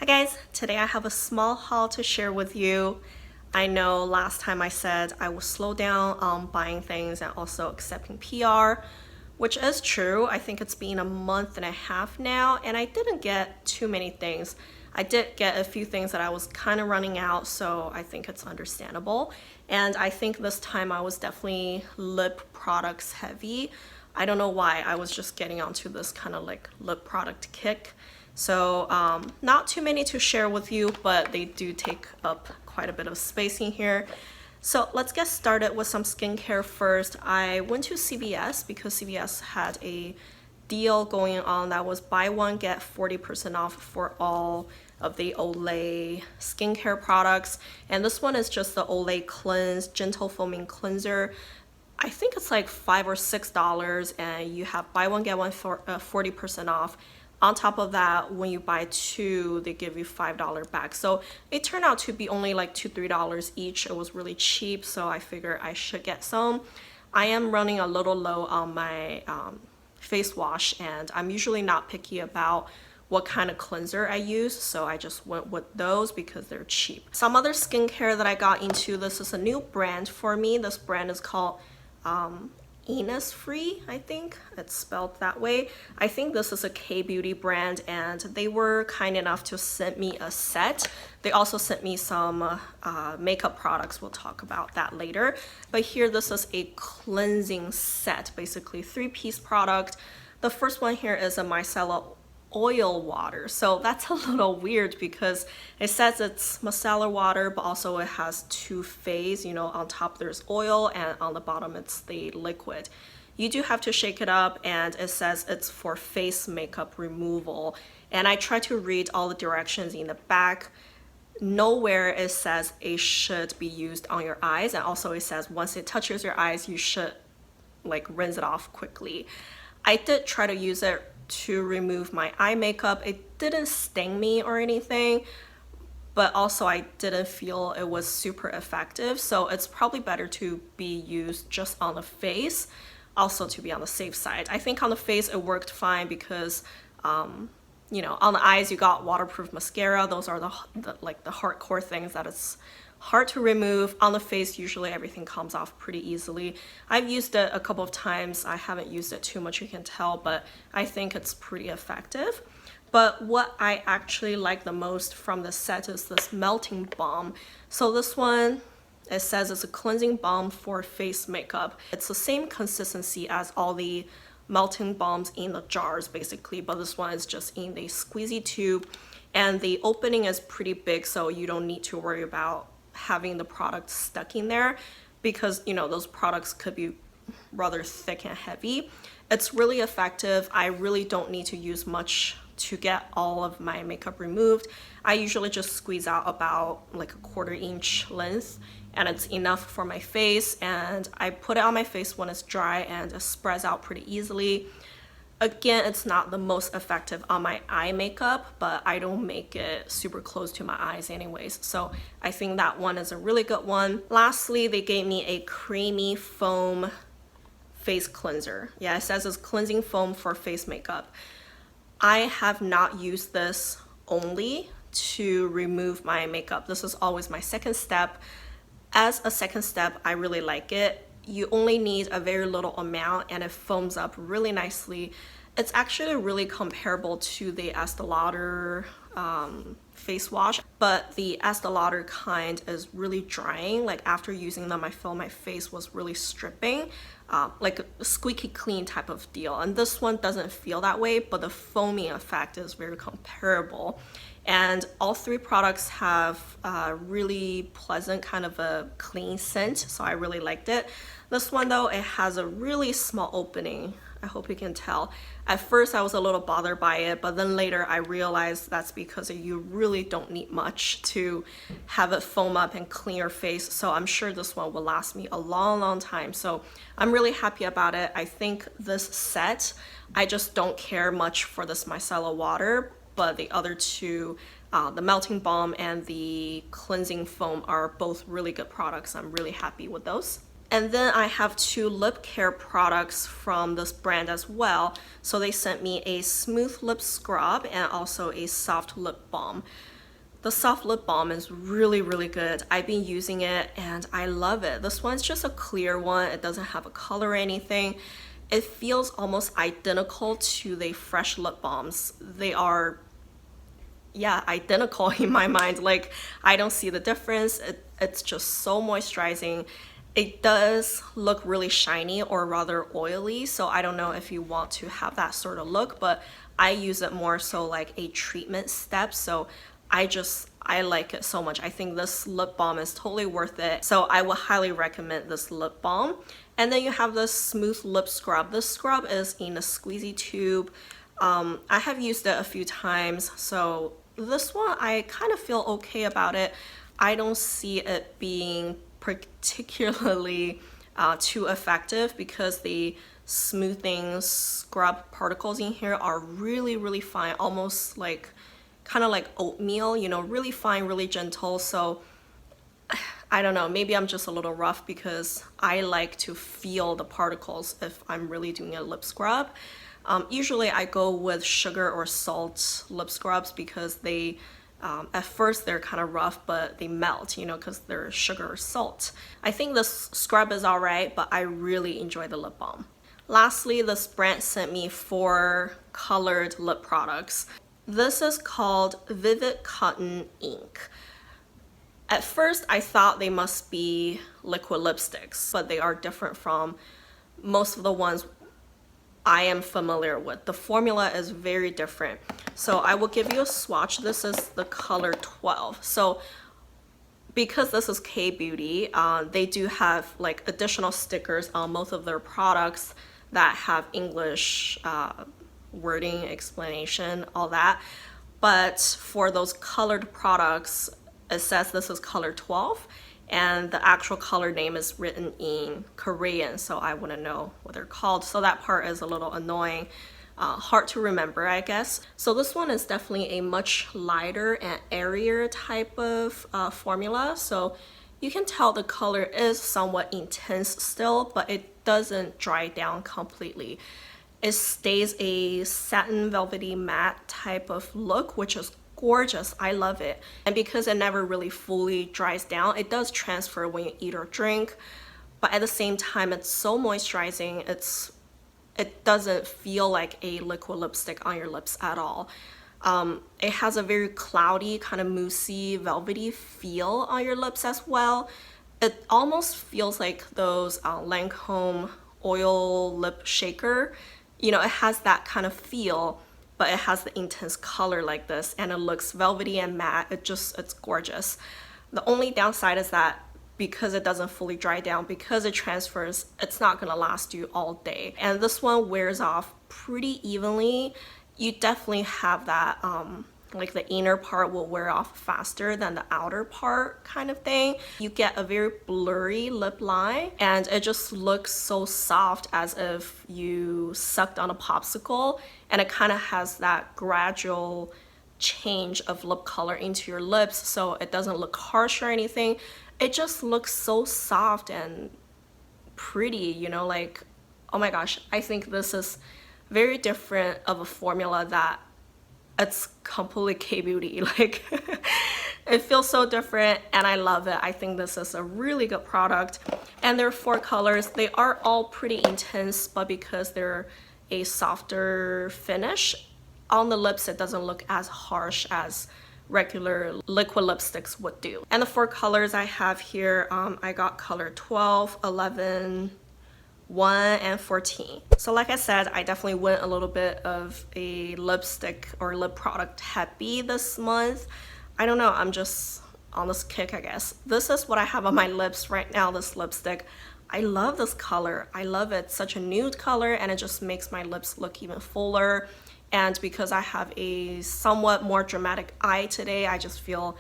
guys, today I have a small haul to share with you. I know last time I said I will slow down on buying things and also accepting PR, which is true. I think it's been a month and a half now and I didn't get too many things. I did get a few things that I was kind of running out, so I think it's understandable. And I think this time I was definitely lip products heavy. I don't know why, I was just getting onto this kind of like lip product kick. So not too many to share with you, but they do take up quite a bit of space in here. So let's get started with some skincare first. I went to CVS because CVS had a deal going on that was buy one get 40% off for all of the Olay skincare products. And this one is just the Olay Cleanse Gentle Foaming Cleanser. I think it's like $5 or $6 and you have buy one get one for 40% off. On top of that, when you buy two, they give you $5 back. So it turned out to be only like $2–3 each. It was really cheap, so I figured I should get some. I am running a little low on my face wash, and I'm usually not picky about what kind of cleanser I use, so I just went with those because they're cheap. Some other skincare that I got into, this is a new brand for me. This brand is called Innisfree, I think it's spelled that way. I think this is a K-beauty brand and they were kind enough to send me a set. They also sent me some makeup products. We'll talk about that later. But here, this is a cleansing set, basically 3-piece product. The first one here is a micellar oil water, so that's a little weird because it says it's micellar water, but also it has two phase. You know, on top there's oil and on the bottom it's the liquid. You do have to shake it up, and it says it's for face makeup removal, and I try to read all the directions in the back. Nowhere it says it should be used on your eyes, and also it says once it touches your eyes you should like rinse it off quickly. I did try to use it to remove my eye makeup. It didn't sting me or anything, but also I didn't feel it was super effective, so it's probably better to be used just on the face, also to be on the safe side. I think on the face it worked fine because you know, on the eyes you got waterproof mascara. Those are the hardcore things that it's hard to remove. On the face, usually everything comes off pretty easily. I've used it a couple of times. I haven't used it too much, you can tell, but I think it's pretty effective. But what I actually like the most from the set is this melting balm. So this one, it says it's a cleansing balm for face makeup. It's the same consistency as all the melting balms in the jars basically, but this one is just in the squeezy tube, and the opening is pretty big, so you don't need to worry about having the product stuck in there because, you know, those products could be rather thick and heavy. It's really effective. I really don't need to use much to get all of my makeup removed. I usually just squeeze out about like a 1/4 inch length, and it's enough for my face, and I put it on my face when it's dry and it spreads out pretty easily. Again, it's not the most effective on my eye makeup, but I don't make it super close to my eyes anyways, so I think that one is a really good one. Lastly, they gave me a creamy foam face cleanser. Yeah, it says it's cleansing foam for face makeup. I have not used this only to remove my makeup. This is always my second step. As a second step, I really like it. You only need a very little amount and it foams up really nicely. It's actually really comparable to the Estee Lauder face wash, but the Estee Lauder kind is really drying. Like after using them, I feel my face was really stripping, like a squeaky clean type of deal. And this one doesn't feel that way, but the foaming effect is very comparable. And all 3 products have a really pleasant kind of a clean scent, so I really liked it. This one though, it has a really small opening. I hope you can tell. At first I was a little bothered by it, but then later I realized that's because you really don't need much to have it foam up and clean your face, so I'm sure this one will last me a long time. So I'm really happy about it. I think this set, I just don't care much for this micellar water, but the other two, the melting balm and the cleansing foam, are both really good products. I'm really happy with those. And then I have 2 lip care products from this brand as well. So they sent me a smooth lip scrub and also a soft lip balm. The soft lip balm is really, really good. I've been using it and I love it. This one's just a clear one. It doesn't have a color or anything. It feels almost identical to the fresh lip balms. They are, yeah, identical in my mind. Like, I don't see the difference. It's just so moisturizing. It does look really shiny or rather oily, so I don't know if you want to have that sort of look, but I use it more so like a treatment step. So I like it so much. I think this lip balm is totally worth it. So I would highly recommend this lip balm. And then you have this smooth lip scrub. This scrub is in a squeezy tube. I have used it a few times. So this one, I kind of feel okay about it. I don't see it being particularly too effective because the smoothing scrub particles in here are really, really fine, almost like kind of like oatmeal, you know, really fine, really gentle. So I don't know, maybe I'm just a little rough because I like to feel the particles if I'm really doing a lip scrub. Usually I go with sugar or salt lip scrubs because they at first they're kind of rough, but they melt, you know, because they're sugar or salt. I think this scrub is all right, but I really enjoy the lip balm. Lastly, this brand sent me 4 colored lip products. This is called Vivid Cotton Ink. At first, I thought they must be liquid lipsticks, but they are different from most of the ones I am familiar with. The formula is very different. So I will give you a swatch. This is the color 12. So because this is K-Beauty, they do have like additional stickers on most of their products that have English wording, explanation, all that. But for those colored products, it says this is color 12 and the actual color name is written in Korean, so I wouldn't know what they're called. So that part is a little annoying, hard to remember, I guess. So this one is definitely a much lighter and airier type of formula. So you can tell the color is somewhat intense still, but it doesn't dry down completely. It stays a satin velvety matte type of look, which is gorgeous. I love it. And because it never really fully dries down, it does transfer when you eat or drink, but at the same time it's so moisturizing. It doesn't feel like a liquid lipstick on your lips at all. It has a very cloudy, kind of moussey, velvety feel on your lips as well. It almost feels like those Lancome oil lip shaker. You know, it has that kind of feel, but it has the intense color like this, and it looks velvety and matte. It's gorgeous. The only downside is that because it doesn't fully dry down, because it transfers, it's not gonna last you all day. And this one wears off pretty evenly. You definitely have that, like the inner part will wear off faster than the outer part kind of thing. You get a very blurry lip line and it just looks so soft as if you sucked on a popsicle, and it kind of has that gradual change of lip color into your lips, so it doesn't look harsh or anything. It just looks so soft and pretty, you know, like, oh my gosh, I think this is very different of a formula that it's completely K-Beauty. Like, it feels so different and I love it. I think this is a really good product. And there are 4 colors. They are all pretty intense, but because they're a softer finish on the lips, it doesn't look as harsh as regular liquid lipsticks would do. And the 4 colors I have here, I got color 12, 11, 1, and 14. So like I said, I definitely went a little bit of a lipstick or lip product happy this month. I don't know, I'm just on this kick, I guess. This is what I have on my lips right now, this lipstick. I love this color. I love it. It's such a nude color and it just makes my lips look even fuller. And because I have a somewhat more dramatic eye today, I just feel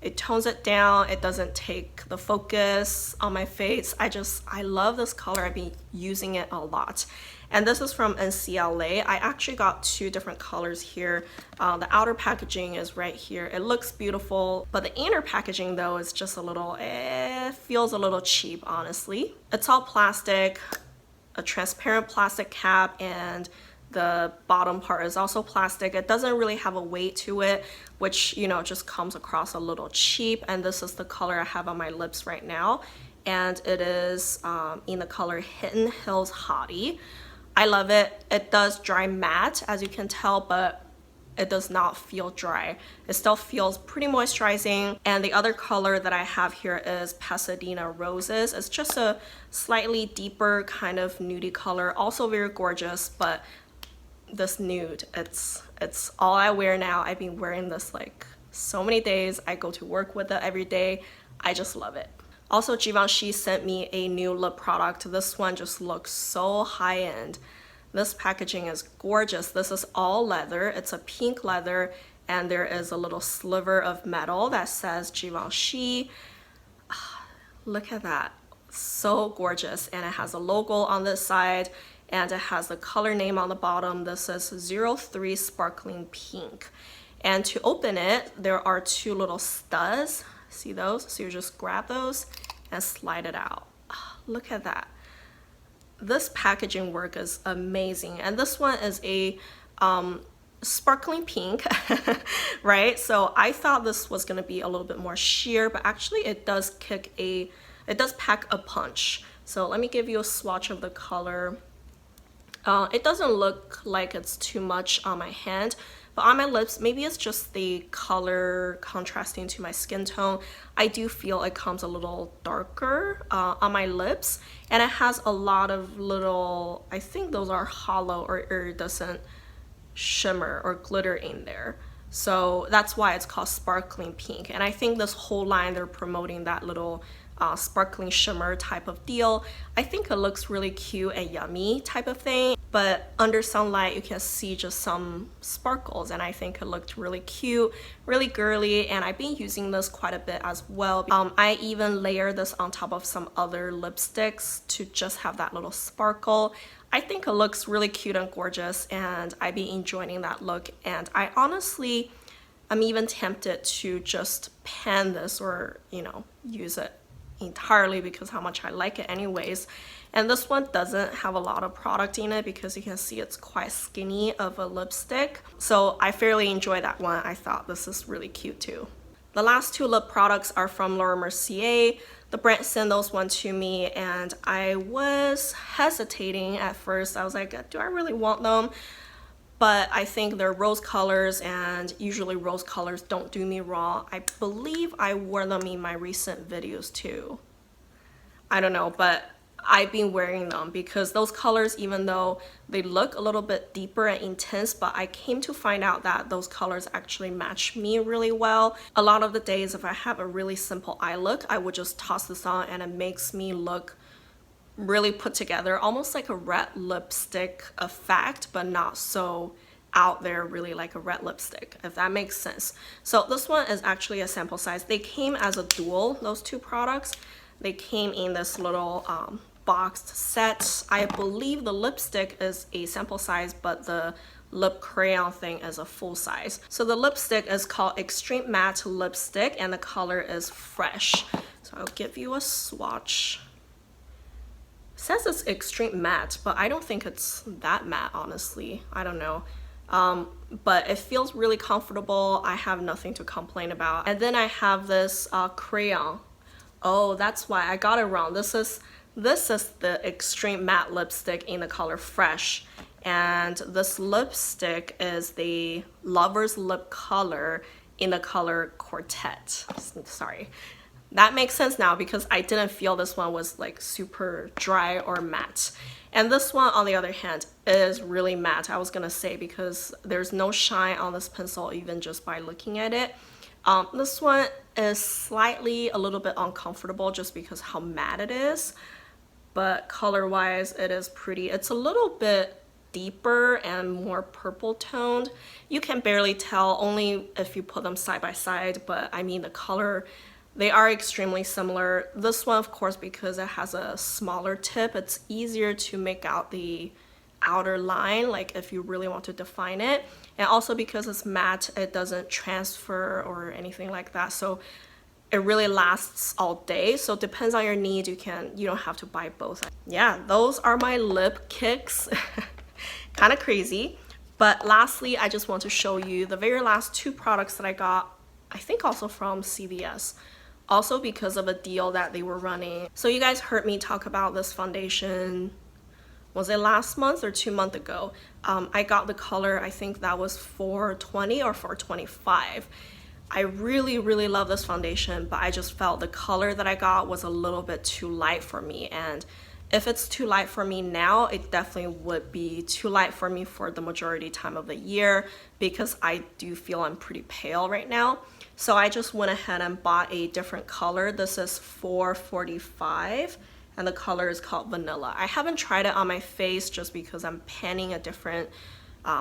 It tones it down. It doesn't take the focus on my face. I love this color. I've been using it a lot. And this is from NCLA. I actually got two different colors here. The outer packaging is right here. It looks beautiful, but the inner packaging though is just a little, feels a little cheap, honestly. It's all plastic, a transparent plastic cap, and the bottom part is also plastic. It doesn't really have a weight to it, which, you know, just comes across a little cheap. And this is the color I have on my lips right now. And it is in the color Hidden Hills Hottie. I love it. It does dry matte, as you can tell, but it does not feel dry. It still feels pretty moisturizing. And the other color that I have here is Pasadena Roses. It's just a slightly deeper kind of nudie color, also very gorgeous, but this nude, it's all I wear now. I've been wearing this like so many days. I go to work with it every day. I just love it. Also, Givenchy sent me a new lip product. This one just looks so high-end. This packaging is gorgeous. This is all leather. It's a pink leather, and there is a little sliver of metal that says Givenchy. Look at that. So gorgeous. And it has a logo on this side, and it has the color name on the bottom. This is 03 Sparkling Pink. And to open it, there are two little studs. See those? So you just grab those and slide it out. Look at that. This packaging work is amazing. And this one is a sparkling pink, right? So I thought this was gonna be a little bit more sheer, but actually it does pack a punch. So let me give you a swatch of the color. It doesn't look like it's too much on my hand, but on my lips, maybe it's just the color contrasting to my skin tone. I do feel it comes a little darker on my lips, and it has a lot of little, I think those are hollow or iridescent shimmer or glitter in there. So that's why it's called Sparkling Pink. And I think this whole line, they're promoting that little sparkling shimmer type of deal. I think it looks really cute and yummy type of thing, but under sunlight you can see just some sparkles, and I think it looked really cute, really girly, and I've been using this quite a bit as well. I even layer this on top of some other lipsticks to just have that little sparkle. I think it looks really cute and gorgeous, and I've been enjoying that look, and I honestly, I'm even tempted to just pan this or, you know, use it entirely because how much I like it anyways. And this one doesn't have a lot of product in it because you can see it's quite skinny of a lipstick. So I fairly enjoy that one. I thought this is really cute too. The last two lip products are from Laura Mercier. The brand sent those one to me, and I was hesitating at first. I was like, do I really want them? But I think they're rose colors, and usually rose colors don't do me wrong. I believe I wore them in my recent videos too. I don't know, but I've been wearing them because those colors, even though they look a little bit deeper and intense, but I came to find out that those colors actually match me really well. A lot of the days, if I have a really simple eye look, I would just toss this on and it makes me look really put together, almost like a red lipstick effect, but not so out there really like a red lipstick, if that makes sense. So this one is actually a sample size. They came as a dual, those two products. They came in this little boxed set. I believe the lipstick is a sample size, but the lip crayon thing is a full size. So the lipstick is called Extreme Matte Lipstick, and the color is Fresh. So I'll give you a swatch. It says it's extreme matte, but I don't think it's that matte, honestly. I don't know. But it feels really comfortable. I have nothing to complain about. And then I have this crayon. Oh, that's why I got it wrong. This is the Extreme Matte Lipstick in the color Fresh. And this lipstick is the Lover's Lip color in the color Quartet. Sorry. That makes sense now because I didn't feel this one was like super dry or matte. And this one, on the other hand, is really matte, I was gonna say, because there's no shine on this pencil even just by looking at it. This one is slightly a little bit uncomfortable just because how matte it is, but color-wise, it is pretty. It's a little bit deeper and more purple toned. You can barely tell only if you put them side by side, but I mean the color, they are extremely similar. This one, of course, because it has a smaller tip, it's easier to make out the outer line, like if you really want to define it. And also because it's matte, it doesn't transfer or anything like that. So it really lasts all day. So it depends on your needs. You don't have to buy both. Yeah, those are my lip kicks. Kind of crazy. But lastly, I just want to show you the very last 2 products that I got, I think also from CVS. Also because of a deal that they were running. So you guys heard me talk about this foundation, was it last month or 2 months ago? I got the color, I think that was 420 or 425. I really, really love this foundation, but I just felt the color that I got was a little bit too light for me. And if it's too light for me now, it definitely would be too light for me for the majority time of the year, because I do feel I'm pretty pale right now. So I just went ahead and bought a different color. This is 445 and the color is called Vanilla. I haven't tried it on my face just because I'm panning a different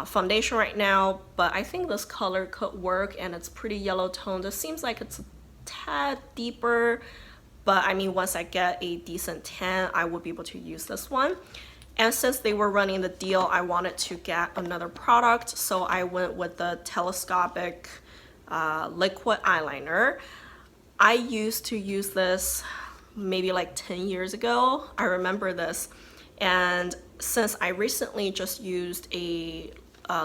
foundation right now, but I think this color could work, and it's pretty yellow toned. It seems like it's a tad deeper, but I mean, once I get a decent tan, I would be able to use this one. And since they were running the deal, I wanted to get another product, so I went with the telescopic liquid eyeliner. I used to use this maybe like 10 years ago. I remember this. And since I recently just used a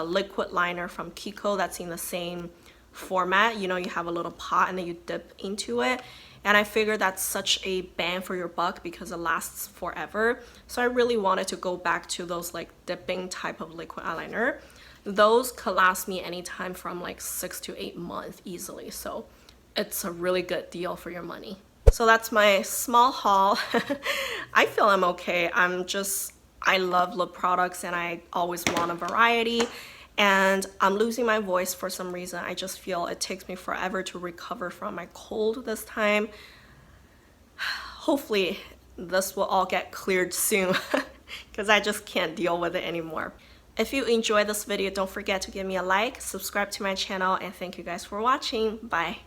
liquid liner from Kiko that's in the same format, you know, you have a little pot and then you dip into it, and I figured that's such a bang for your buck because it lasts forever. So I really wanted to go back to those like dipping type of liquid eyeliner. Those could last me anytime from like 6 to 8 months easily, so it's a really good deal for your money. So that's my small haul. I feel I'm okay. I love lip products and I always want a variety, and I'm losing my voice for some reason. I just feel it takes me forever to recover from my cold this time. Hopefully this will all get cleared soon because I just can't deal with it anymore. If you enjoyed this video, don't forget to give me a like, subscribe to my channel, and thank you guys for watching. Bye.